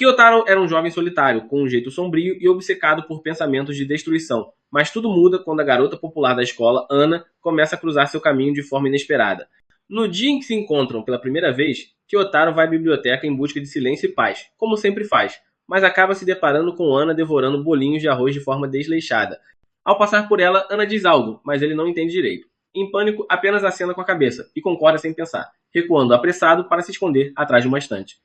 Kyotaro era um jovem solitário, com um jeito sombrio e obcecado por pensamentos de destruição. Mas tudo muda quando a garota popular da escola, Ana, começa a cruzar seu caminho de forma inesperada. No dia em que se encontram pela primeira vez, Kyotaro vai à biblioteca em busca de silêncio e paz, como sempre faz, mas acaba se deparando com Ana devorando bolinhos de arroz de forma desleixada. Ao passar por ela, Ana diz algo, mas ele não entende direito. Em pânico, apenas acena com a cabeça e concorda sem pensar, recuando apressado para se esconder atrás de uma estante.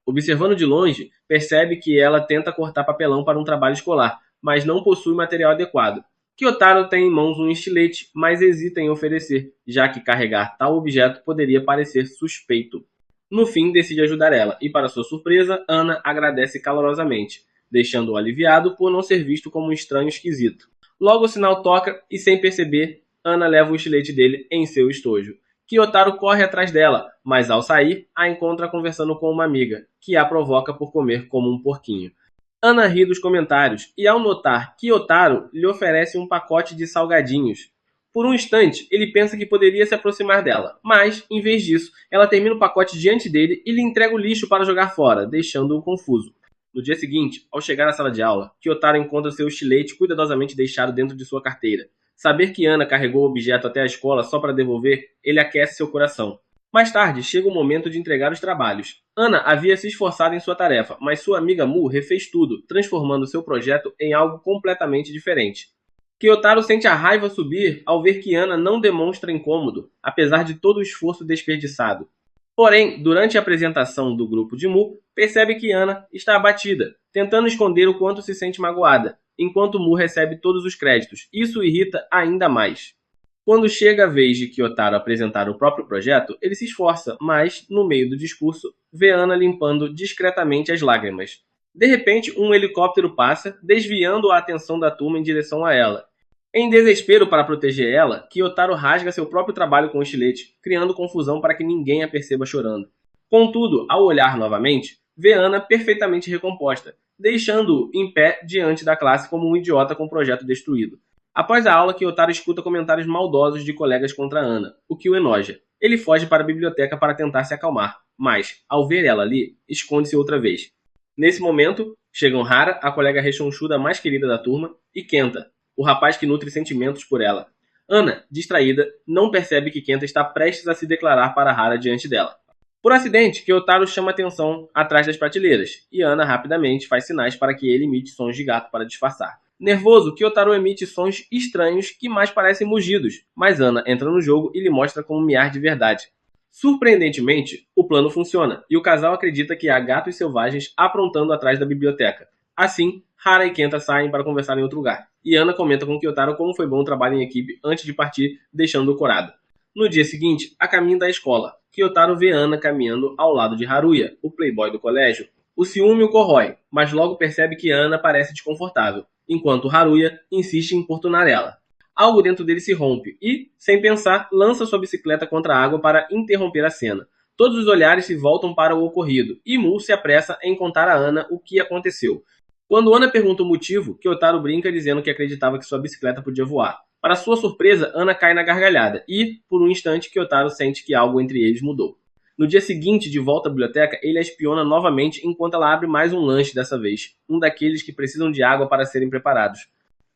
Observando de longe, percebe que ela tenta cortar papelão para um trabalho escolar, mas não possui material adequado. Kyotaro tem em mãos um estilete, mas hesita em oferecer, já que carregar tal objeto poderia parecer suspeito. No fim, decide ajudar ela, e para sua surpresa, Ana agradece calorosamente, deixando-o aliviado por não ser visto como um estranho esquisito. Logo o sinal toca e, sem perceber, Ana leva o estilete dele em seu estojo. Kyotaro corre atrás dela, mas ao sair, a encontra conversando com uma amiga, que a provoca por comer como um porquinho. Ana ri dos comentários e, ao notar Kyotaro, lhe oferece um pacote de salgadinhos. Por um instante, ele pensa que poderia se aproximar dela, mas, em vez disso, ela termina o pacote diante dele e lhe entrega o lixo para jogar fora, deixando-o confuso. No dia seguinte, ao chegar à sala de aula, Kyotaro encontra seu estilete cuidadosamente deixado dentro de sua carteira. Saber que Ana carregou o objeto até a escola só para devolver, ele aquece seu coração. Mais tarde, chega o momento de entregar os trabalhos. Ana havia se esforçado em sua tarefa, mas sua amiga Mu refez tudo, transformando seu projeto em algo completamente diferente. Kyotaro sente a raiva subir ao ver que Ana não demonstra incômodo, apesar de todo o esforço desperdiçado. Porém, durante a apresentação do grupo de Mu, percebe que Ana está abatida, tentando esconder o quanto se sente magoada, enquanto Mu recebe todos os créditos. Isso irrita ainda mais. Quando chega a vez de Kyotaro apresentar o próprio projeto, ele se esforça, mas, no meio do discurso, vê Ana limpando discretamente as lágrimas. De repente, um helicóptero passa, desviando a atenção da turma em direção a ela. Em desespero para proteger ela, Kyotaro rasga seu próprio trabalho com o estilete, criando confusão para que ninguém a perceba chorando. Contudo, ao olhar novamente, vê Ana perfeitamente recomposta, deixando-o em pé diante da classe como um idiota com o projeto destruído. Após a aula, Kyotaro escuta comentários maldosos de colegas contra Ana, o que o enoja. Ele foge para a biblioteca para tentar se acalmar, mas, ao ver ela ali, esconde-se outra vez. Nesse momento, chegam Hara, a colega rechonchuda mais querida da turma, e Kenta, o rapaz que nutre sentimentos por ela. Ana, distraída, não percebe que Kenta está prestes a se declarar para Hara diante dela. Por acidente, Kyotaro chama atenção atrás das prateleiras, e Ana rapidamente faz sinais para que ele imite sons de gato para disfarçar. Nervoso, Kyotaro emite sons estranhos que mais parecem mugidos, mas Ana entra no jogo e lhe mostra como miar de verdade. Surpreendentemente, o plano funciona, e o casal acredita que há gatos selvagens aprontando atrás da biblioteca. Assim, Hara e Kenta saem para conversar em outro lugar, e Ana comenta com Kyotaro como foi bom o trabalho em equipe antes de partir, deixando-o corado. No dia seguinte, a caminho da escola, Kyotaro vê Ana caminhando ao lado de Haruya, o playboy do colégio. O ciúme o corrói, mas logo percebe que Ana parece desconfortável, enquanto Haruya insiste em importunar ela. Algo dentro dele se rompe e, sem pensar, lança sua bicicleta contra a água para interromper a cena. Todos os olhares se voltam para o ocorrido, e Mu se apressa em contar a Ana o que aconteceu. Quando Ana pergunta o motivo, Kyotaro brinca dizendo que acreditava que sua bicicleta podia voar. Para sua surpresa, Ana cai na gargalhada e, por um instante, Kyotaro sente que algo entre eles mudou. No dia seguinte, de volta à biblioteca, ele a espiona novamente enquanto ela abre mais um lanche dessa vez, um daqueles que precisam de água para serem preparados.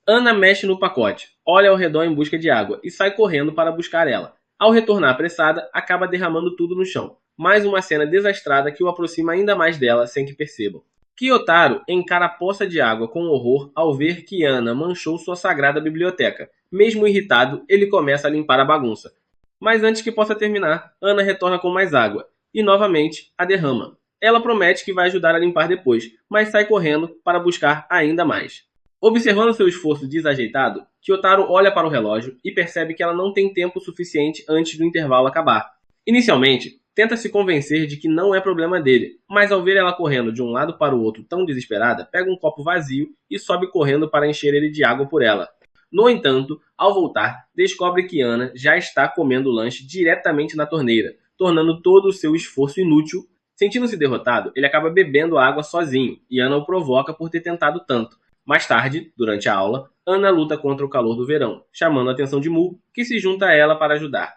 Ana mexe no pacote, olha ao redor em busca de água e sai correndo para buscar ela. Ao retornar apressada, acaba derramando tudo no chão. Mais uma cena desastrada que o aproxima ainda mais dela sem que percebam. Kyotaro encara a poça de água com horror ao ver que Ana manchou sua sagrada biblioteca. Mesmo irritado, ele começa a limpar a bagunça. Mas antes que possa terminar, Ana retorna com mais água, e novamente a derrama. Ela promete que vai ajudar a limpar depois, mas sai correndo para buscar ainda mais. Observando seu esforço desajeitado, Kyotaro olha para o relógio e percebe que ela não tem tempo suficiente antes do intervalo acabar. Inicialmente, tenta se convencer de que não é problema dele, mas ao ver ela correndo de um lado para o outro tão desesperada, pega um copo vazio e sobe correndo para encher ele de água por ela. No entanto, ao voltar, descobre que Ana já está comendo o lanche diretamente na torneira, tornando todo o seu esforço inútil. Sentindo-se derrotado, ele acaba bebendo a água sozinho, e Ana o provoca por ter tentado tanto. Mais tarde, durante a aula, Ana luta contra o calor do verão, chamando a atenção de Mu, que se junta a ela para ajudar.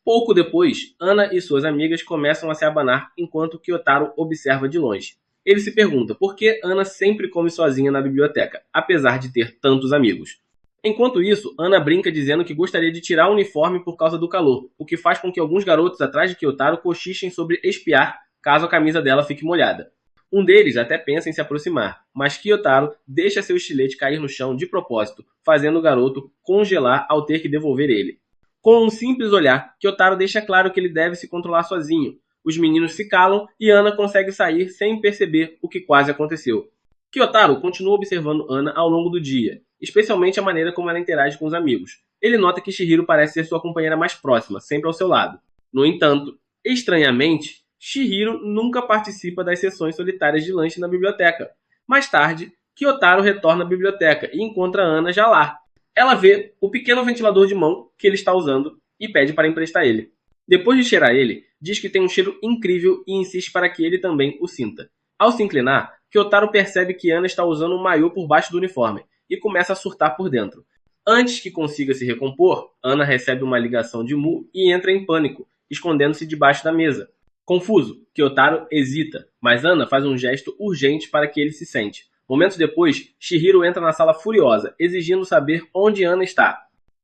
Pouco depois, Ana e suas amigas começam a se abanar enquanto Kyotaro observa de longe. Ele se pergunta por que Ana sempre come sozinha na biblioteca, apesar de ter tantos amigos. Enquanto isso, Ana brinca dizendo que gostaria de tirar o uniforme por causa do calor, o que faz com que alguns garotos atrás de Kyotaro cochichem sobre espiar caso a camisa dela fique molhada. Um deles até pensa em se aproximar, mas Kyotaro deixa seu estilete cair no chão de propósito, fazendo o garoto congelar ao ter que devolver ele. Com um simples olhar, Kyotaro deixa claro que ele deve se controlar sozinho. Os meninos se calam e Ana consegue sair sem perceber o que quase aconteceu. Kyotaro continua observando Ana ao longo do dia, especialmente a maneira como ela interage com os amigos. Ele nota que Chihiro parece ser sua companheira mais próxima, sempre ao seu lado. No entanto, estranhamente, Chihiro nunca participa das sessões solitárias de lanche na biblioteca. Mais tarde, Kyotaro retorna à biblioteca e encontra Ana já lá. Ela vê o pequeno ventilador de mão que ele está usando e pede para emprestar ele. Depois de cheirar ele, diz que tem um cheiro incrível e insiste para que ele também o sinta. Ao se inclinar, Kyotaro percebe que Ana está usando um maiô por baixo do uniforme e começa a surtar por dentro. Antes que consiga se recompor, Ana recebe uma ligação de Mu e entra em pânico, escondendo-se debaixo da mesa. Confuso, Kyotaro hesita, mas Ana faz um gesto urgente para que ele se sente. Momentos depois, Chihiro entra na sala furiosa, exigindo saber onde Ana está.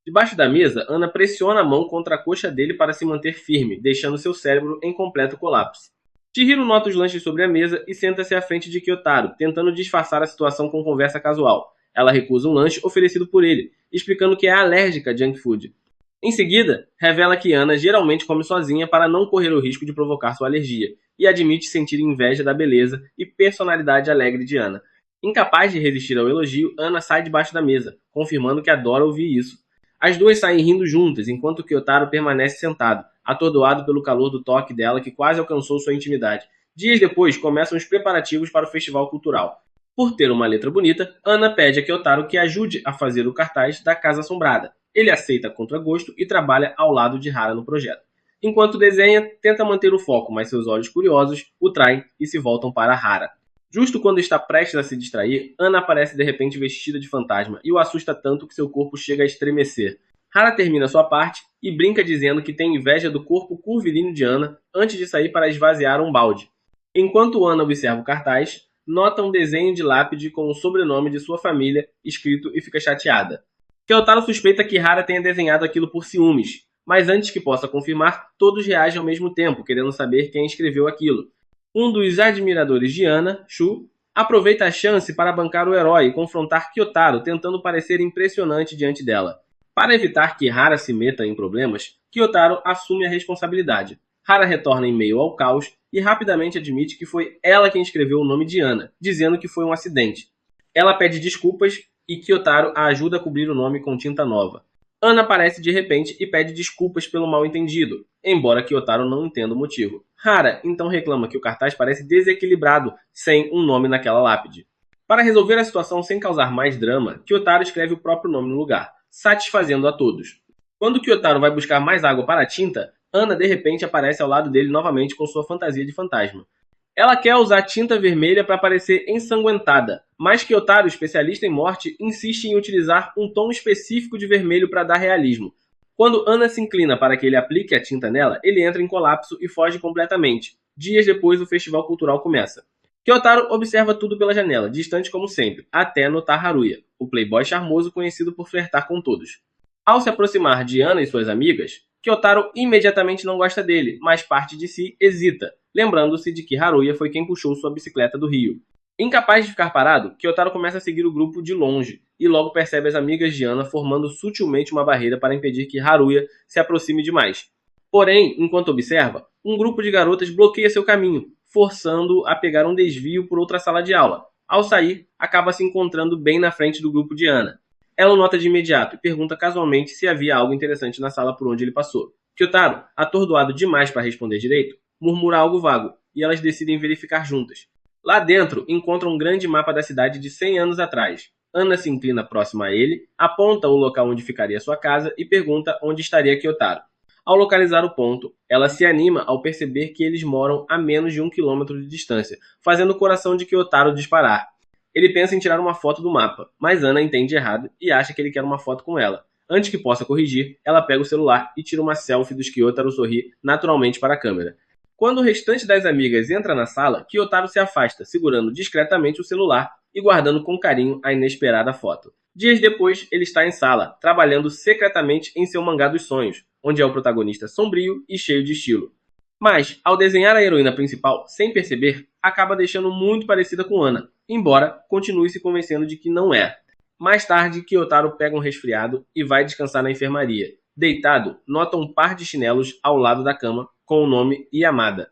Debaixo da mesa, Ana pressiona a mão contra a coxa dele para se manter firme, deixando seu cérebro em completo colapso. Chihiro nota os lanches sobre a mesa e senta-se à frente de Kyotaro, tentando disfarçar a situação com conversa casual. Ela recusa um lanche oferecido por ele, explicando que é alérgica a junk food. Em seguida, revela que Ana geralmente come sozinha para não correr o risco de provocar sua alergia, e admite sentir inveja da beleza e personalidade alegre de Ana. Incapaz de resistir ao elogio, Ana sai debaixo da mesa, confirmando que adora ouvir isso. As duas saem rindo juntas, enquanto Kyotaro permanece sentado, atordoado pelo calor do toque dela que quase alcançou sua intimidade. Dias depois, começam os preparativos para o festival cultural. Por ter uma letra bonita, Ana pede a Kyotaro que ajude a fazer o cartaz da Casa Assombrada. Ele aceita a contragosto e trabalha ao lado de Hara no projeto. Enquanto desenha, tenta manter o foco, mas seus olhos curiosos o traem e se voltam para Hara. Justo quando está prestes a se distrair, Ana aparece de repente vestida de fantasma e o assusta tanto que seu corpo chega a estremecer. Hara termina sua parte e brinca dizendo que tem inveja do corpo curvilíneo de Ana antes de sair para esvaziar um balde. Enquanto Ana observa o cartaz, nota um desenho de lápide com o sobrenome de sua família escrito e fica chateada. Kyotaro suspeita que Hara tenha desenhado aquilo por ciúmes, mas antes que possa confirmar, todos reagem ao mesmo tempo, querendo saber quem escreveu aquilo. Um dos admiradores de Ana, Shu, aproveita a chance para bancar o herói e confrontar Kyotaro, tentando parecer impressionante diante dela. Para evitar que Hara se meta em problemas, Kyotaro assume a responsabilidade. Hara retorna em meio ao caos e rapidamente admite que foi ela quem escreveu o nome de Ana, dizendo que foi um acidente. Ela pede desculpas e Kyotaro a ajuda a cobrir o nome com tinta nova. Ana aparece de repente e pede desculpas pelo mal-entendido, embora Kyotaro não entenda o motivo. Hara então reclama que o cartaz parece desequilibrado sem um nome naquela lápide. Para resolver a situação sem causar mais drama, Kyotaro escreve o próprio nome no lugar, satisfazendo a todos. Quando Kyotaro vai buscar mais água para a tinta, Ana de repente aparece ao lado dele novamente com sua fantasia de fantasma. Ela quer usar tinta vermelha para parecer ensanguentada, mas Kyotaro, especialista em morte, insiste em utilizar um tom específico de vermelho para dar realismo. Quando Ana se inclina para que ele aplique a tinta nela, ele entra em colapso e foge completamente. Dias depois, o festival cultural começa. Kyotaro observa tudo pela janela, distante como sempre, até notar Haruya, o playboy charmoso conhecido por flertar com todos. Ao se aproximar de Ana e suas amigas, Kyotaro imediatamente não gosta dele, mas parte de si hesita, lembrando-se de que Haruya foi quem puxou sua bicicleta do rio. Incapaz de ficar parado, Kyotaro começa a seguir o grupo de longe, e logo percebe as amigas de Ana formando sutilmente uma barreira para impedir que Haruya se aproxime demais. Porém, enquanto observa, um grupo de garotas bloqueia seu caminho, forçando-o a pegar um desvio por outra sala de aula. Ao sair, acaba se encontrando bem na frente do grupo de Ana. Ela o nota de imediato e pergunta casualmente se havia algo interessante na sala por onde ele passou. Kyotaro, atordoado demais para responder direito, murmura algo vago, e elas decidem verificar juntas. Lá dentro, encontram um grande mapa da cidade de 100 anos atrás. Ana se inclina próxima a ele, aponta o local onde ficaria sua casa e pergunta onde estaria Kyotaro. Ao localizar o ponto, ela se anima ao perceber que eles moram a menos de 1 quilômetro de distância, fazendo o coração de Kyotaro disparar. Ele pensa em tirar uma foto do mapa, mas Ana entende errado e acha que ele quer uma foto com ela. Antes que possa corrigir, ela pega o celular e tira uma selfie dos que Kyotaro sorri naturalmente para a câmera. Quando o restante das amigas entra na sala, Kyotaro se afasta, segurando discretamente o celular e guardando com carinho a inesperada foto. Dias depois, ele está em sala, trabalhando secretamente em seu mangá dos sonhos, onde é o protagonista sombrio e cheio de estilo. Mas, ao desenhar a heroína principal, sem perceber, acaba deixando muito parecida com Ana, embora continue se convencendo de que não é. Mais tarde, Kyotaro pega um resfriado e vai descansar na enfermaria. Deitado, nota um par de chinelos ao lado da cama, com o nome Yamada.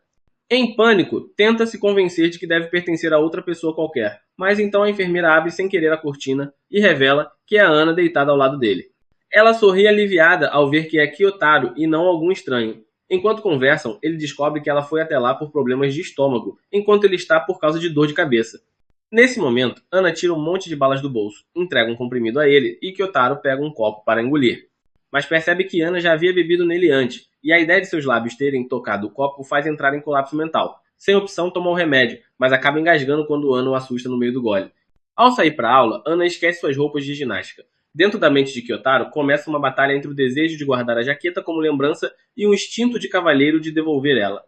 Em pânico, tenta se convencer de que deve pertencer a outra pessoa qualquer, mas então a enfermeira abre sem querer a cortina e revela que é a Ana deitada ao lado dele. Ela sorri aliviada ao ver que é Kyotaro e não algum estranho. Enquanto conversam, ele descobre que ela foi até lá por problemas de estômago, enquanto ele está por causa de dor de cabeça. Nesse momento, Ana tira um monte de balas do bolso, entrega um comprimido a ele e Kyotaro pega um copo para engolir. Mas percebe que Ana já havia bebido nele antes, e a ideia de seus lábios terem tocado o copo o faz entrar em colapso mental. Sem opção, toma o remédio, mas acaba engasgando quando Ana o assusta no meio do gole. Ao sair para a aula, Ana esquece suas roupas de ginástica. Dentro da mente de Kyotaro, começa uma batalha entre o desejo de guardar a jaqueta como lembrança e o instinto de cavalheiro de devolver ela.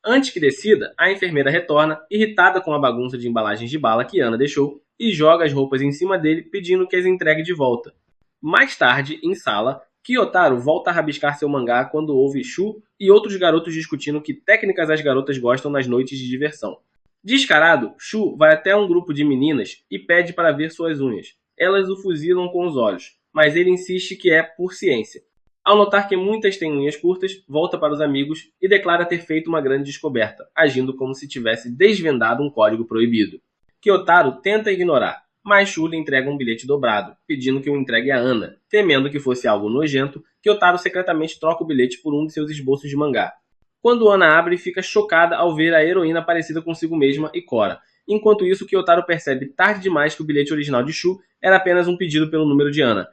Antes que decida, a enfermeira retorna, irritada com a bagunça de embalagens de bala que Ana deixou, e joga as roupas em cima dele, pedindo que as entregue de volta. Mais tarde, em sala, Kyotaro volta a rabiscar seu mangá quando ouve Shu e outros garotos discutindo que técnicas as garotas gostam nas noites de diversão. Descarado, Shu vai até um grupo de meninas e pede para ver suas unhas. Elas o fuzilam com os olhos, mas ele insiste que é por ciência. Ao notar que muitas têm unhas curtas, volta para os amigos e declara ter feito uma grande descoberta, agindo como se tivesse desvendado um código proibido. Kyotaro tenta ignorar, mas Shu lhe entrega um bilhete dobrado, pedindo que o entregue a Ana. Temendo que fosse algo nojento, Kyotaro secretamente troca o bilhete por um de seus esboços de mangá. Quando Ana abre, fica chocada ao ver a heroína parecida consigo mesma e Cora. Enquanto isso, Kyotaro percebe tarde demais que o bilhete original de Shu era apenas um pedido pelo número de Ana.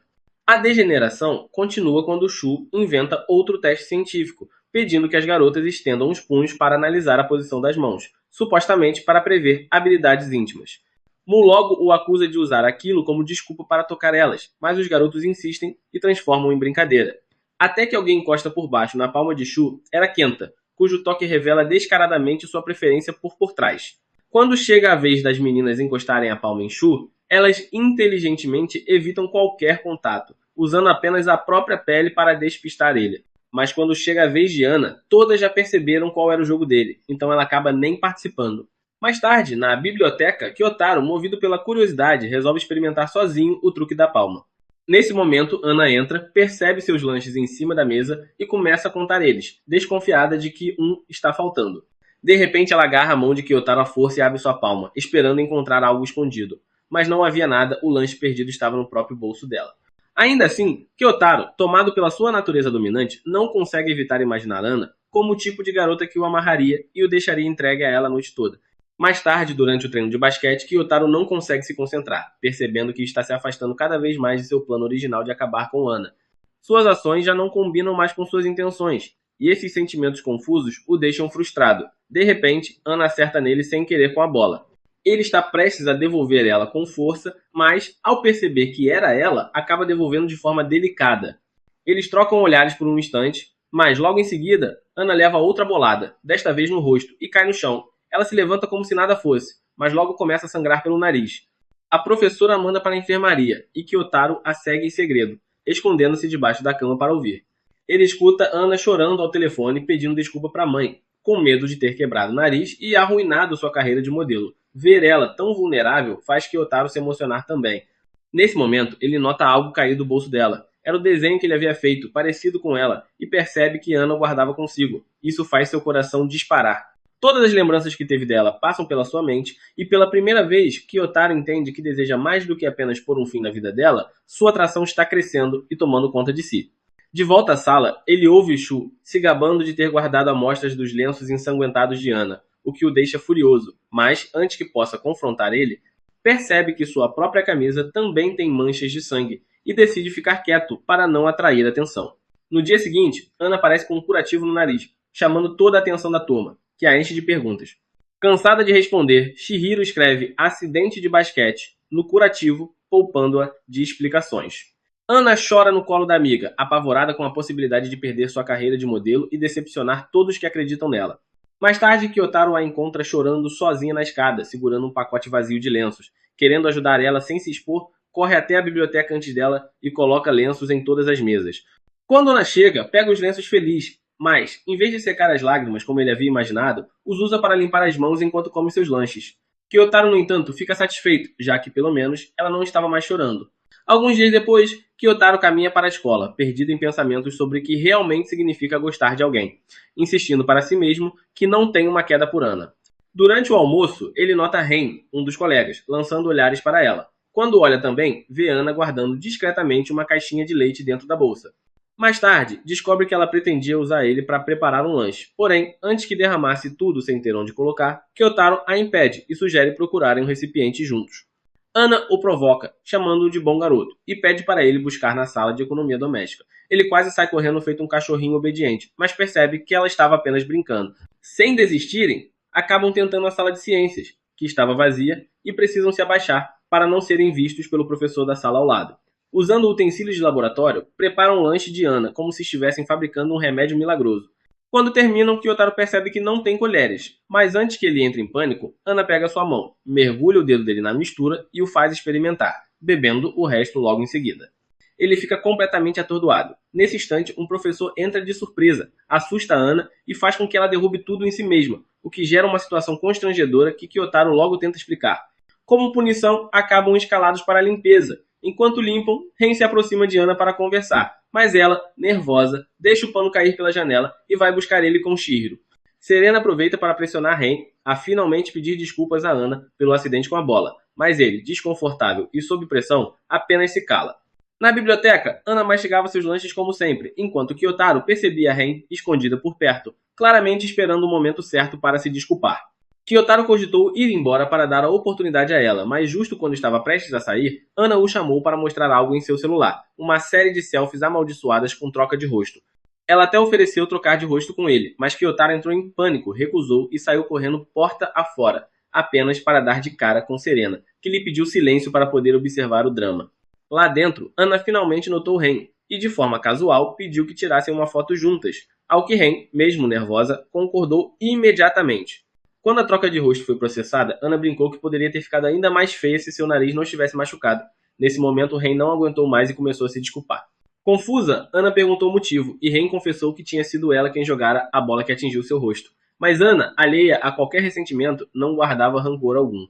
A degeneração continua quando Shu inventa outro teste científico, pedindo que as garotas estendam os punhos para analisar a posição das mãos, supostamente para prever habilidades íntimas. Mu logo o acusa de usar aquilo como desculpa para tocar elas, mas os garotos insistem e transformam em brincadeira. Até que alguém encosta por baixo na palma de Shu era Kenta, cujo toque revela descaradamente sua preferência por trás. Quando chega a vez das meninas encostarem a palma em Shu, elas inteligentemente evitam qualquer contato, usando apenas a própria pele para despistar ele. Mas quando chega a vez de Ana, todas já perceberam qual era o jogo dele, então ela acaba nem participando. Mais tarde, na biblioteca, Kyotaro, movido pela curiosidade, resolve experimentar sozinho o truque da palma. Nesse momento, Ana entra, percebe seus lanches em cima da mesa e começa a contar eles, desconfiada de que um está faltando. De repente, ela agarra a mão de Kyotaro à força e abre sua palma, esperando encontrar algo escondido. Mas não havia nada, o lanche perdido estava no próprio bolso dela. Ainda assim, Kyotaro, tomado pela sua natureza dominante, não consegue evitar imaginar Ana como o tipo de garota que o amarraria e o deixaria entregue a ela a noite toda. Mais tarde, durante o treino de basquete, Kyotaro não consegue se concentrar, percebendo que está se afastando cada vez mais de seu plano original de acabar com Ana. Suas ações já não combinam mais com suas intenções, e esses sentimentos confusos o deixam frustrado. De repente, Ana acerta nele sem querer com a bola. Ele está prestes a devolver ela com força, mas, ao perceber que era ela, acaba devolvendo de forma delicada. Eles trocam olhares por um instante, mas logo em seguida, Ana leva outra bolada, desta vez no rosto, e cai no chão. Ela se levanta como se nada fosse, mas logo começa a sangrar pelo nariz. A professora a manda para a enfermaria, e Kyotaro a segue em segredo, escondendo-se debaixo da cama para ouvir. Ele escuta Ana chorando ao telefone pedindo desculpa para a mãe, com medo de ter quebrado o nariz e arruinado sua carreira de modelo. Ver ela tão vulnerável faz Kyotaro se emocionar também. Nesse momento, ele nota algo cair do bolso dela. Era o desenho que ele havia feito, parecido com ela, e percebe que Ana o guardava consigo. Isso faz seu coração disparar. Todas as lembranças que teve dela passam pela sua mente, e pela primeira vez, Kyotaro entende que deseja mais do que apenas pôr um fim na vida dela, sua atração está crescendo e tomando conta de si. De volta à sala, ele ouve Shu se gabando de ter guardado amostras dos lenços ensanguentados de Ana, o que o deixa furioso, mas, antes que possa confrontar ele, percebe que sua própria camisa também tem manchas de sangue e decide ficar quieto para não atrair atenção. No dia seguinte, Ana aparece com um curativo no nariz, chamando toda a atenção da turma, que a enche de perguntas. Cansada de responder, Chihiro escreve acidente de basquete no curativo, poupando-a de explicações. Ana chora no colo da amiga, apavorada com a possibilidade de perder sua carreira de modelo e decepcionar todos que acreditam nela. Mais tarde, Kyotaro a encontra chorando sozinha na escada, segurando um pacote vazio de lenços. Querendo ajudar ela sem se expor, corre até a biblioteca antes dela e coloca lenços em todas as mesas. Quando Ana chega, pega os lenços feliz, mas, em vez de secar as lágrimas como ele havia imaginado, os usa para limpar as mãos enquanto come seus lanches. Kyotaro, no entanto, fica satisfeito, já que, pelo menos, ela não estava mais chorando. Alguns dias depois, Kyotaro caminha para a escola, perdido em pensamentos sobre o que realmente significa gostar de alguém, insistindo para si mesmo que não tem uma queda por Ana. Durante o almoço, ele nota Ren, um dos colegas, lançando olhares para ela. Quando olha também, vê Ana guardando discretamente uma caixinha de leite dentro da bolsa. Mais tarde, descobre que ela pretendia usar ele para preparar um lanche. Porém, antes que derramasse tudo sem ter onde colocar, Kyotaro a impede e sugere procurarem um recipiente juntos. Ana o provoca, chamando-o de bom garoto, e pede para ele buscar na sala de economia doméstica. Ele quase sai correndo feito um cachorrinho obediente, mas percebe que ela estava apenas brincando. Sem desistirem, acabam tentando a sala de ciências, que estava vazia, e precisam se abaixar para não serem vistos pelo professor da sala ao lado. Usando utensílios de laboratório, preparam um lanche de Ana como se estivessem fabricando um remédio milagroso. Quando terminam, Kyotaro percebe que não tem colheres, mas antes que ele entre em pânico, Ana pega sua mão, mergulha o dedo dele na mistura e o faz experimentar, bebendo o resto logo em seguida. Ele fica completamente atordoado. Nesse instante, um professor entra de surpresa, assusta Ana e faz com que ela derrube tudo em si mesma, o que gera uma situação constrangedora que Kyotaro logo tenta explicar. Como punição, acabam escalados para a limpeza. Enquanto limpam, Ren se aproxima de Ana para conversar, mas ela, nervosa, deixa o pano cair pela janela e vai buscar ele com Chihiro. Serena aproveita para pressionar Ren a finalmente pedir desculpas a Ana pelo acidente com a bola, mas ele, desconfortável e sob pressão, apenas se cala. Na biblioteca, Ana mastigava seus lanches como sempre, enquanto Kyotaro percebia Ren escondida por perto, claramente esperando o momento certo para se desculpar. Kyotaro cogitou ir embora para dar a oportunidade a ela, mas justo quando estava prestes a sair, Ana o chamou para mostrar algo em seu celular, uma série de selfies amaldiçoadas com troca de rosto. Ela até ofereceu trocar de rosto com ele, mas Kyotaro entrou em pânico, recusou e saiu correndo porta afora, apenas para dar de cara com Serena, que lhe pediu silêncio para poder observar o drama. Lá dentro, Ana finalmente notou Ren, e de forma casual pediu que tirassem uma foto juntas, ao que Ren, mesmo nervosa, concordou imediatamente. Quando a troca de rosto foi processada, Ana brincou que poderia ter ficado ainda mais feia se seu nariz não estivesse machucado. Nesse momento, Ren não aguentou mais e começou a se desculpar. Confusa, Ana perguntou o motivo, e Ren confessou que tinha sido ela quem jogara a bola que atingiu seu rosto. Mas Ana, alheia a qualquer ressentimento, não guardava rancor algum.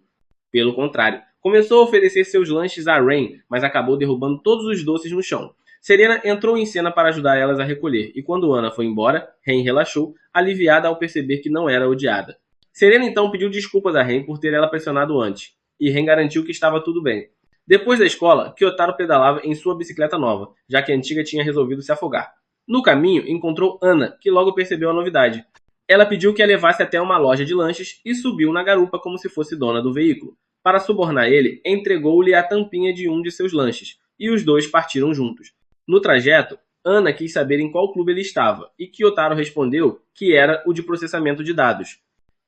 Pelo contrário, começou a oferecer seus lanches a Ren, mas acabou derrubando todos os doces no chão. Serena entrou em cena para ajudar elas a recolher, e quando Ana foi embora, Ren relaxou, aliviada ao perceber que não era odiada. Serena então pediu desculpas a Ren por ter ela pressionado antes, e Ren garantiu que estava tudo bem. Depois da escola, Kyotaro pedalava em sua bicicleta nova, já que a antiga tinha resolvido se afogar. No caminho, encontrou Ana, que logo percebeu a novidade. Ela pediu que a levasse até uma loja de lanches e subiu na garupa como se fosse dona do veículo. Para subornar ele, entregou-lhe a tampinha de um de seus lanches, e os dois partiram juntos. No trajeto, Ana quis saber em qual clube ele estava, e Kyotaro respondeu que era o de processamento de dados.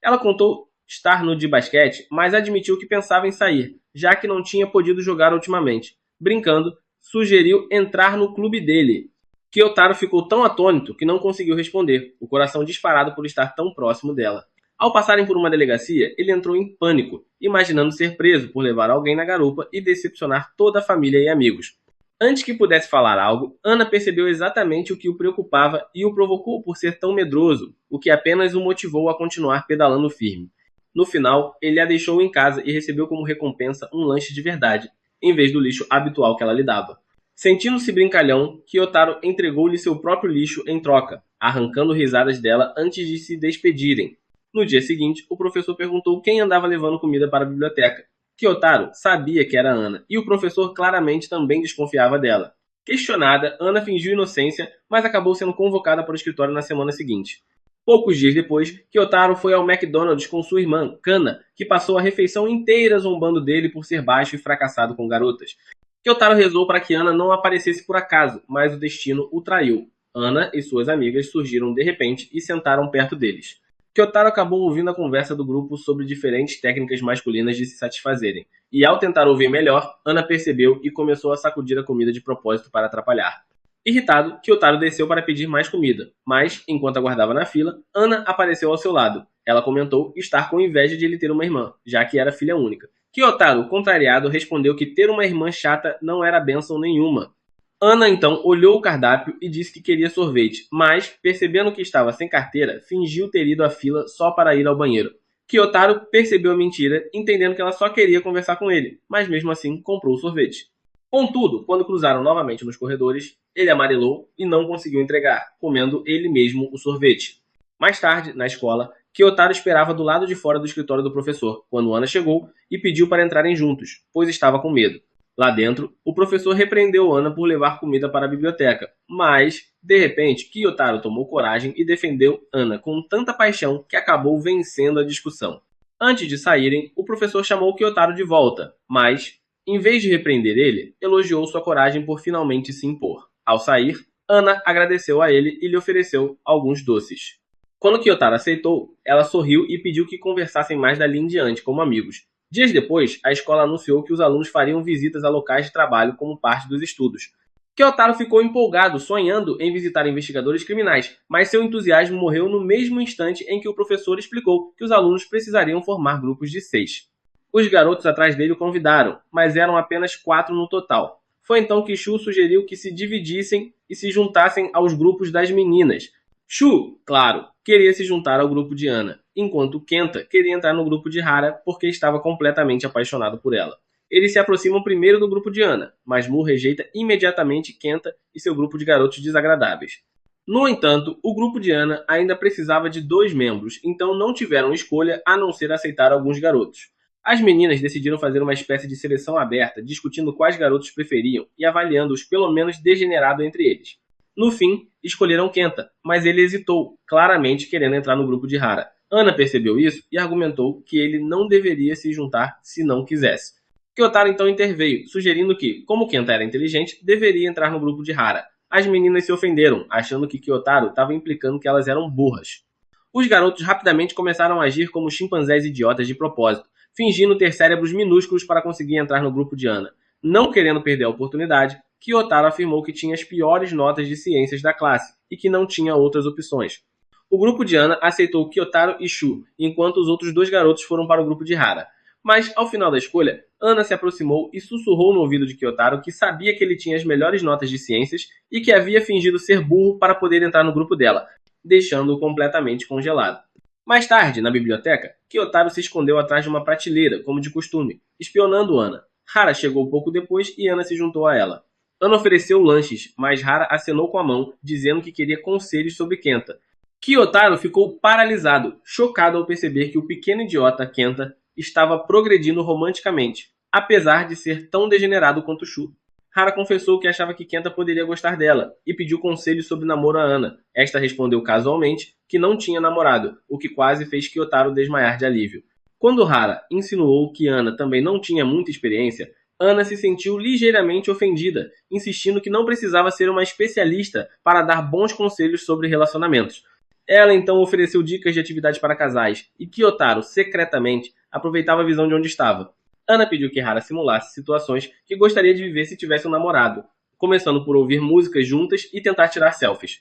Ela contou estar no de basquete, mas admitiu que pensava em sair, já que não tinha podido jogar ultimamente. Brincando, sugeriu entrar no clube dele. Kyotaro ficou tão atônito que não conseguiu responder, o coração disparado por estar tão próximo dela. Ao passarem por uma delegacia, ele entrou em pânico, imaginando ser preso por levar alguém na garupa e decepcionar toda a família e amigos. Antes que pudesse falar algo, Ana percebeu exatamente o que o preocupava e o provocou por ser tão medroso, o que apenas o motivou a continuar pedalando firme. No final, ele a deixou em casa e recebeu como recompensa um lanche de verdade, em vez do lixo habitual que ela lhe dava. Sentindo-se brincalhão, Kyotaro entregou-lhe seu próprio lixo em troca, arrancando risadas dela antes de se despedirem. No dia seguinte, o professor perguntou quem andava levando comida para a biblioteca. Kyotaro sabia que era Ana, e o professor claramente também desconfiava dela. Questionada, Ana fingiu inocência, mas acabou sendo convocada para o escritório na semana seguinte. Poucos dias depois, Kyotaro foi ao McDonald's com sua irmã, Kana, que passou a refeição inteira zombando dele por ser baixo e fracassado com garotas. Kyotaro rezou para que Ana não aparecesse por acaso, mas o destino o traiu. Ana e suas amigas surgiram de repente e sentaram perto deles. Kyotaro acabou ouvindo a conversa do grupo sobre diferentes técnicas masculinas de se satisfazerem, e ao tentar ouvir melhor, Ana percebeu e começou a sacudir a comida de propósito para atrapalhar. Irritado, Kyotaro desceu para pedir mais comida, mas, enquanto aguardava na fila, Ana apareceu ao seu lado. Ela comentou estar com inveja de ele ter uma irmã, já que era filha única. Kyotaro, contrariado, respondeu que ter uma irmã chata não era bênção nenhuma. Ana então olhou o cardápio e disse que queria sorvete, mas, percebendo que estava sem carteira, fingiu ter ido à fila só para ir ao banheiro. Kyotaro percebeu a mentira, entendendo que ela só queria conversar com ele, mas mesmo assim comprou o sorvete. Contudo, quando cruzaram novamente nos corredores, ele amarelou e não conseguiu entregar, comendo ele mesmo o sorvete. Mais tarde, na escola, Kyotaro esperava do lado de fora do escritório do professor, quando Ana chegou e pediu para entrarem juntos, pois estava com medo. Lá dentro, o professor repreendeu Ana por levar comida para a biblioteca, mas, de repente, Kyotaro tomou coragem e defendeu Ana com tanta paixão que acabou vencendo a discussão. Antes de saírem, o professor chamou Kyotaro de volta, mas, em vez de repreender ele, elogiou sua coragem por finalmente se impor. Ao sair, Ana agradeceu a ele e lhe ofereceu alguns doces. Quando Kyotaro aceitou, ela sorriu e pediu que conversassem mais dali em diante como amigos. Dias depois, a escola anunciou que os alunos fariam visitas a locais de trabalho como parte dos estudos. Kyotaro ficou empolgado, sonhando em visitar investigadores criminais, mas seu entusiasmo morreu no mesmo instante em que o professor explicou que os alunos precisariam formar grupos de 6. Os garotos atrás dele o convidaram, mas eram apenas 4 no total. Foi então que Shu sugeriu que se dividissem e se juntassem aos grupos das meninas. Shu, claro, queria se juntar ao grupo de Ana, enquanto Kenta queria entrar no grupo de Hara porque estava completamente apaixonado por ela. Eles se aproximam primeiro do grupo de Ana, mas Mu rejeita imediatamente Kenta e seu grupo de garotos desagradáveis. No entanto, o grupo de Ana ainda precisava de 2 membros, então não tiveram escolha a não ser aceitar alguns garotos. As meninas decidiram fazer uma espécie de seleção aberta, discutindo quais garotos preferiam e avaliando-os pelo menos degenerado entre eles. No fim, escolheram Kenta, mas ele hesitou, claramente querendo entrar no grupo de Hara. Ana percebeu isso e argumentou que ele não deveria se juntar se não quisesse. Kyotaro então interveio, sugerindo que, como Kenta era inteligente, deveria entrar no grupo de Hara. As meninas se ofenderam, achando que Kyotaro estava implicando que elas eram burras. Os garotos rapidamente começaram a agir como chimpanzés idiotas de propósito, fingindo ter cérebros minúsculos para conseguir entrar no grupo de Ana. Não querendo perder a oportunidade, Kyotaro afirmou que tinha as piores notas de ciências da classe e que não tinha outras opções. O grupo de Ana aceitou Kyotaro e Shu, enquanto os outros 2 garotos foram para o grupo de Hara. Mas, ao final da escolha, Ana se aproximou e sussurrou no ouvido de Kyotaro que sabia que ele tinha as melhores notas de ciências e que havia fingido ser burro para poder entrar no grupo dela, deixando-o completamente congelado. Mais tarde, na biblioteca, Kyotaro se escondeu atrás de uma prateleira, como de costume, espionando Ana. Hara chegou pouco depois e Ana se juntou a ela. Ana ofereceu lanches, mas Hara acenou com a mão, dizendo que queria conselhos sobre Kenta. Kyotaro ficou paralisado, chocado ao perceber que o pequeno idiota Kenta estava progredindo romanticamente, apesar de ser tão degenerado quanto Shu. Hara confessou que achava que Kenta poderia gostar dela e pediu conselhos sobre namoro a Ana. Esta respondeu casualmente que não tinha namorado, o que quase fez Kyotaro desmaiar de alívio. Quando Hara insinuou que Ana também não tinha muita experiência, Ana se sentiu ligeiramente ofendida, insistindo que não precisava ser uma especialista para dar bons conselhos sobre relacionamentos. Ela então ofereceu dicas de atividades para casais, e Kyotaro, secretamente, aproveitava a visão de onde estava. Ana pediu que Hara simulasse situações que gostaria de viver se tivesse um namorado, começando por ouvir músicas juntas e tentar tirar selfies.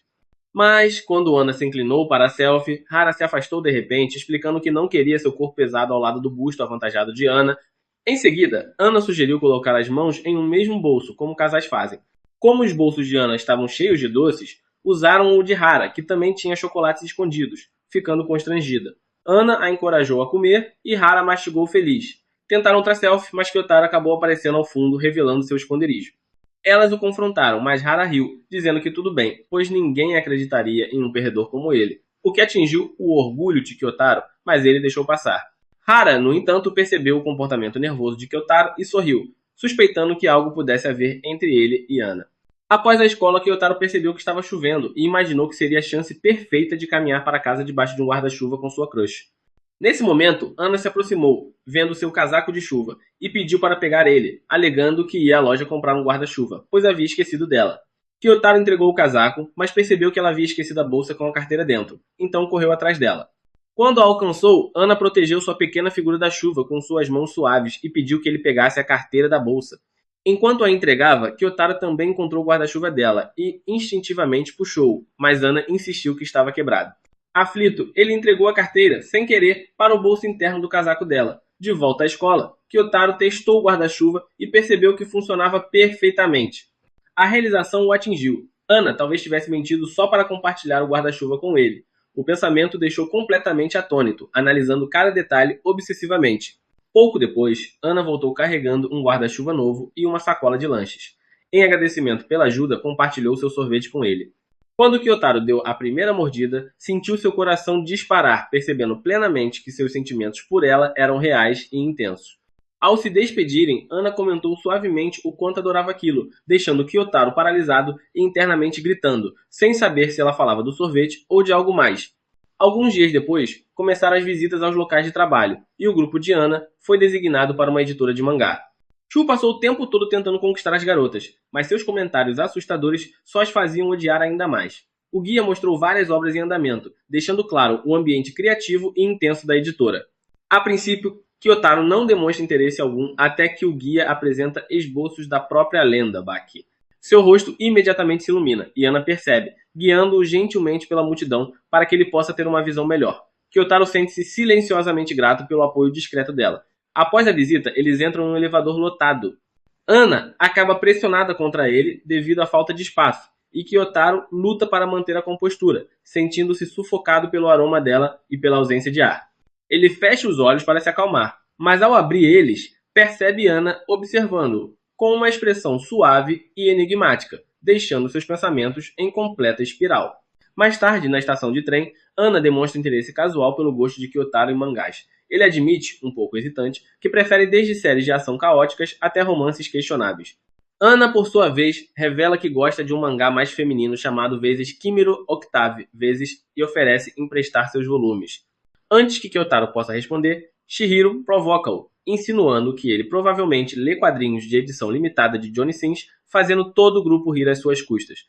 Mas, quando Ana se inclinou para a selfie, Hara se afastou de repente, explicando que não queria seu corpo pesado ao lado do busto avantajado de Ana. Em seguida, Ana sugeriu colocar as mãos em um mesmo bolso, como casais fazem. Como os bolsos de Ana estavam cheios de doces, usaram o de Hara, que também tinha chocolates escondidos, ficando constrangida. Ana a encorajou a comer e Hara mastigou feliz. Tentaram outra selfie, mas Kyotaro acabou aparecendo ao fundo, revelando seu esconderijo. Elas o confrontaram, mas Hara riu, dizendo que tudo bem, pois ninguém acreditaria em um perdedor como ele, o que atingiu o orgulho de Kyotaro, mas ele deixou passar. Hara, no entanto, percebeu o comportamento nervoso de Kyotaro e sorriu, suspeitando que algo pudesse haver entre ele e Ana. Após a escola, Kyotaro percebeu que estava chovendo e imaginou que seria a chance perfeita de caminhar para casa debaixo de um guarda-chuva com sua crush. Nesse momento, Ana se aproximou, vendo seu casaco de chuva, e pediu para pegar ele, alegando que ia à loja comprar um guarda-chuva, pois havia esquecido dela. Kyotaro entregou o casaco, mas percebeu que ela havia esquecido a bolsa com a carteira dentro, então correu atrás dela. Quando a alcançou, Ana protegeu sua pequena figura da chuva com suas mãos suaves e pediu que ele pegasse a carteira da bolsa. Enquanto a entregava, Kyotaro também encontrou o guarda-chuva dela e instintivamente puxou-o, mas Ana insistiu que estava quebrado. Aflito, ele entregou a carteira, sem querer, para o bolso interno do casaco dela. De volta à escola, Kyotaro testou o guarda-chuva e percebeu que funcionava perfeitamente. A realização o atingiu. Ana talvez tivesse mentido só para compartilhar o guarda-chuva com ele. O pensamento o deixou completamente atônito, analisando cada detalhe obsessivamente. Pouco depois, Ana voltou carregando um guarda-chuva novo e uma sacola de lanches. Em agradecimento pela ajuda, compartilhou seu sorvete com ele. Quando Kyotaro deu a primeira mordida, sentiu seu coração disparar, percebendo plenamente que seus sentimentos por ela eram reais e intensos. Ao se despedirem, Ana comentou suavemente o quanto adorava aquilo, deixando Kyotaro paralisado e internamente gritando, sem saber se ela falava do sorvete ou de algo mais. Alguns dias depois, começaram as visitas aos locais de trabalho, e o grupo de Ana foi designado para uma editora de mangá. Shu passou o tempo todo tentando conquistar as garotas, mas seus comentários assustadores só as faziam odiar ainda mais. O guia mostrou várias obras em andamento, deixando claro o ambiente criativo e intenso da editora. A princípio, Kyotaro não demonstra interesse algum até que o guia apresenta esboços da própria lenda Baki. Seu rosto imediatamente se ilumina, e Ana percebe, guiando-o gentilmente pela multidão para que ele possa ter uma visão melhor. Kyotaro sente-se silenciosamente grato pelo apoio discreto dela. Após a visita, eles entram em um elevador lotado. Ana acaba pressionada contra ele devido à falta de espaço, e Kyotaro luta para manter a compostura, sentindo-se sufocado pelo aroma dela e pela ausência de ar. Ele fecha os olhos para se acalmar, mas ao abrir eles, percebe Ana observando-o, com uma expressão suave e enigmática, deixando seus pensamentos em completa espiral. Mais tarde, na estação de trem, Ana demonstra interesse casual pelo gosto de Kyotaro em mangás. Ele admite, um pouco hesitante, que prefere desde séries de ação caóticas até romances questionáveis. Ana, por sua vez, revela que gosta de um mangá mais feminino chamado vezes Kimiro Octave vezes e oferece emprestar seus volumes. Antes que Kyotaro possa responder, Chihiro provoca-o, insinuando que ele provavelmente lê quadrinhos de edição limitada de Johnny Sins, fazendo todo o grupo rir às suas custas.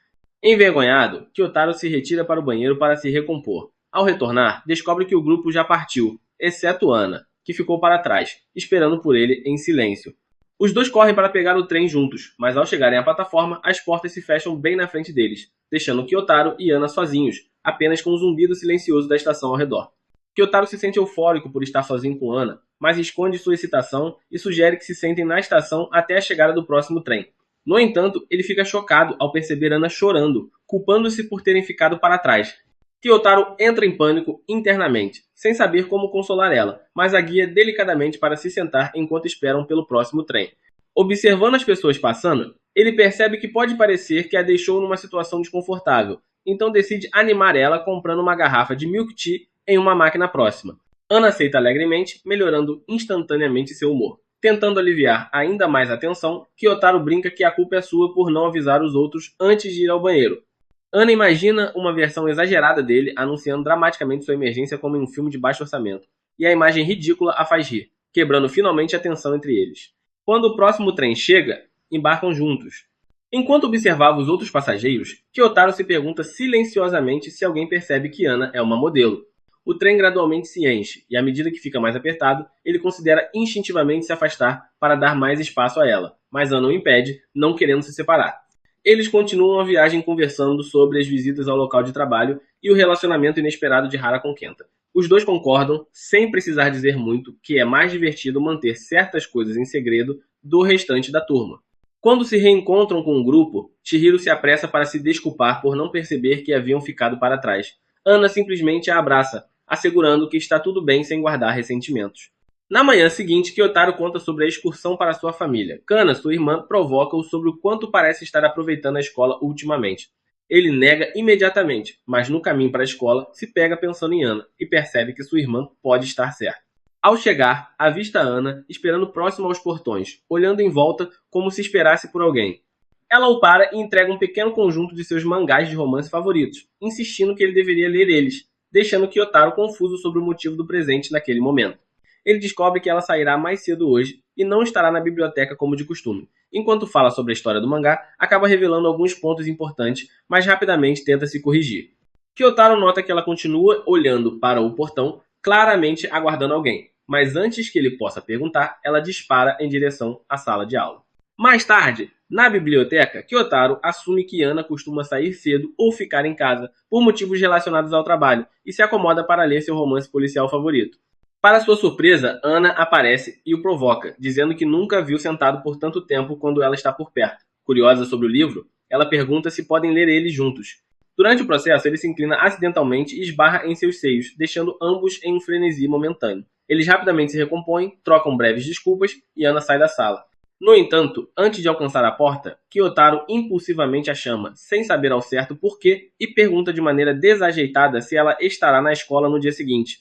Envergonhado, Kyotaro se retira para o banheiro para se recompor. Ao retornar, descobre que o grupo já partiu, exceto Ana, que ficou para trás, esperando por ele em silêncio. Os dois correm para pegar o trem juntos, mas ao chegarem à plataforma, as portas se fecham bem na frente deles, deixando Kyotaro e Ana sozinhos, apenas com o zumbido silencioso da estação ao redor. Kyotaro se sente eufórico por estar sozinho com Ana, mas esconde sua excitação e sugere que se sentem na estação até a chegada do próximo trem. No entanto, ele fica chocado ao perceber Ana chorando, culpando-se por terem ficado para trás. Kyotaro entra em pânico internamente, sem saber como consolar ela, mas a guia delicadamente para se sentar enquanto esperam pelo próximo trem. Observando as pessoas passando, ele percebe que pode parecer que a deixou numa situação desconfortável, então decide animar ela comprando uma garrafa de milk tea em uma máquina próxima. Ana aceita alegremente, melhorando instantaneamente seu humor. Tentando aliviar ainda mais a tensão, Kyotaro brinca que a culpa é sua por não avisar os outros antes de ir ao banheiro. Ana imagina uma versão exagerada dele anunciando dramaticamente sua emergência como em um filme de baixo orçamento, e a imagem ridícula a faz rir, quebrando finalmente a tensão entre eles. Quando o próximo trem chega, embarcam juntos. Enquanto observava os outros passageiros, Kyotaro se pergunta silenciosamente se alguém percebe que Ana é uma modelo. O trem gradualmente se enche, e à medida que fica mais apertado, ele considera instintivamente se afastar para dar mais espaço a ela, mas Ana o impede, não querendo se separar. Eles continuam a viagem conversando sobre as visitas ao local de trabalho e o relacionamento inesperado de Hara com Kenta. Os dois concordam, sem precisar dizer muito, que é mais divertido manter certas coisas em segredo do restante da turma. Quando se reencontram com o grupo, Chihiro se apressa para se desculpar por não perceber que haviam ficado para trás. Ana simplesmente a abraça, assegurando que está tudo bem sem guardar ressentimentos. Na manhã seguinte, Kyotaro conta sobre a excursão para sua família. Kana, sua irmã, provoca-o sobre o quanto parece estar aproveitando a escola ultimamente. Ele nega imediatamente, mas no caminho para a escola se pega pensando em Ana e percebe que sua irmã pode estar certa. Ao chegar, avista Ana esperando próximo aos portões, olhando em volta como se esperasse por alguém. Ela o para e entrega um pequeno conjunto de seus mangás de romance favoritos, insistindo que ele deveria ler eles, deixando Kyotaro confuso sobre o motivo do presente naquele momento. Ele descobre que ela sairá mais cedo hoje e não estará na biblioteca como de costume. Enquanto fala sobre a história do mangá, acaba revelando alguns pontos importantes, mas rapidamente tenta se corrigir. Kyotaro nota que ela continua olhando para o portão, claramente aguardando alguém, mas antes que ele possa perguntar, ela dispara em direção à sala de aula. Mais tarde, Na biblioteca, Kyotaro assume que Ana costuma sair cedo ou ficar em casa por motivos relacionados ao trabalho e se acomoda para ler seu romance policial favorito. Para sua surpresa, Ana aparece e o provoca, dizendo que nunca viu sentado por tanto tempo quando ela está por perto. Curiosa sobre o livro, ela pergunta se podem ler ele juntos. Durante o processo, ele se inclina acidentalmente e esbarra em seus seios, deixando ambos em um frenesi momentâneo. Eles rapidamente se recompõem, trocam breves desculpas e Ana sai da sala. No entanto, antes de alcançar a porta, Kyotaro impulsivamente a chama, sem saber ao certo por quê, e pergunta de maneira desajeitada se ela estará na escola no dia seguinte.